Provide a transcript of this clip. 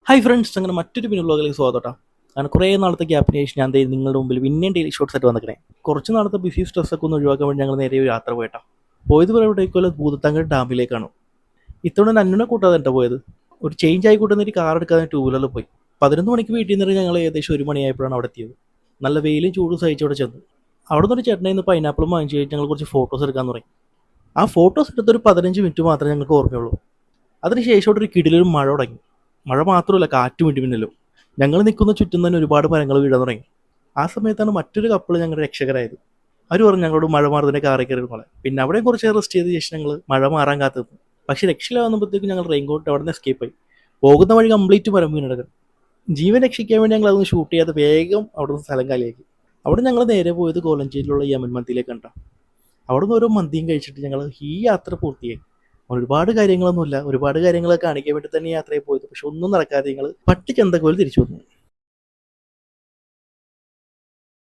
Hi friends, അങ്ങനെ മറ്റൊരു പിന്നെ വ്ളോഗിലേക്ക് സ്വാഗതം. അങ്ങനെ കുറേ നാളത്തെ ഗ്യാപ്പിന് ശേഷം ഞാൻ ദേ നിങ്ങളുടെ മുമ്പിൽ പിന്നെയും ഡെയിലി ഷോർട്സ് ആയിട്ട് വന്നിക്കണേ. കുറച്ച് നാളത്തെ ബിസി സ്ട്രെസ്സൊക്കെ ഒന്ന് ഒഴിവാക്കാൻ വേണ്ടി ഞങ്ങൾ നേരെ ഒരു യാത്ര പോയിട്ടാ. പോയത് എവിടേക്കുമല്ല, ഭൂതത്താങ്കൽ ഡാമിലേക്കാണ്. ഇത്തവണ നന്നുനെ കൂട്ടാതെ കേട്ടോ പോയത്. ഒരു ചേഞ്ച് ആയിക്കോട്ടെ ഒരു കാർ എടുക്കാതെ ടൂ വീലറിൽ പോയി. 11 മണിക്ക് വീട്ടിൽ നിന്ന് ഞങ്ങൾ ഏകദേശം 1 മണിയായപ്പോഴാണ് അവിടെ എത്തിയത്. നല്ല വെയിലും ചൂടും സഹിച്ചവിടെ ചെന്നു. അവിടെ നിന്ന് ഒരു ചേട്ടനെ നിന്ന് പൈനാപ്പിളും വാങ്ങിച്ചു കഴിഞ്ഞ് ഞങ്ങൾ കുറച്ച് ഫോട്ടോസ് എടുക്കാമെന്ന് പറയും. ആ ഫോട്ടോസ് എടുത്തൊരു 15 മിനിറ്റ് മാത്രമേ ഞങ്ങൾക്ക് ഓർമ്മയുള്ളൂ. അതിനുശേഷം ഒരു കിടിലൊരു മഴ തുടങ്ങി. മഴ മാത്രമല്ല, കാറ്റും ഇടിമിന്നലും. ഞങ്ങൾ നിൽക്കുന്ന ചുറ്റും തന്നെ ഒരുപാട് മരങ്ങൾ വീഴാൻ തുടങ്ങി. ആ സമയത്താണ് മറ്റൊരു കപ്പിൾ ഞങ്ങളുടെ രക്ഷകരായത്. അവർ പറഞ്ഞു ഞങ്ങളോട് മഴ മാറുന്നതിൻ്റെ കാറിൽ കയറി പോലെ. പിന്നെ അവിടെ കുറച്ച് റെസ്റ്റ് ചെയ്ത ശേഷം ഞങ്ങൾ മഴ മാറാൻ കാത്തു നിന്നു. പക്ഷേ രക്ഷയിലാവുമ്പോഴത്തേക്കും ഞങ്ങൾ റെയിൻകോട്ട് അവിടെ നിന്ന് എസ്കേപ്പ് ആയി. പോകുന്ന വഴി കംപ്ലീറ്റ് മരം വീണെടുക്കണം. ജീവൻ രക്ഷിക്കാൻ വേണ്ടി ഞങ്ങൾ അതൊന്ന് ഷൂട്ട് ചെയ്യാതെ വേഗം അവിടെ നിന്ന് സ്ഥലം കാലിയാക്കി. അവിടെ ഞങ്ങൾ നേരെ പോയത് കോലഞ്ചേരിയിലുള്ള യമൻ മന്തിയിലേക്ക് കണ്ട. അവിടെ നിന്ന് ഓരോ മന്തിയും കഴിച്ചിട്ട് ഞങ്ങൾ ഈ യാത്ര പൂർത്തിയായി. ഒരുപാട് കാര്യങ്ങളൊന്നുമില്ല, ഒരുപാട് കാര്യങ്ങളൊക്കെ കാണിക്കാൻ വേണ്ടി തന്നെ യാത്രയിൽ പോയത്. പക്ഷെ ഒന്നും നടക്കാതെ ഞങ്ങൾ പട്ടിച്ചന്തക്കോൽ തിരിച്ചു വന്നു.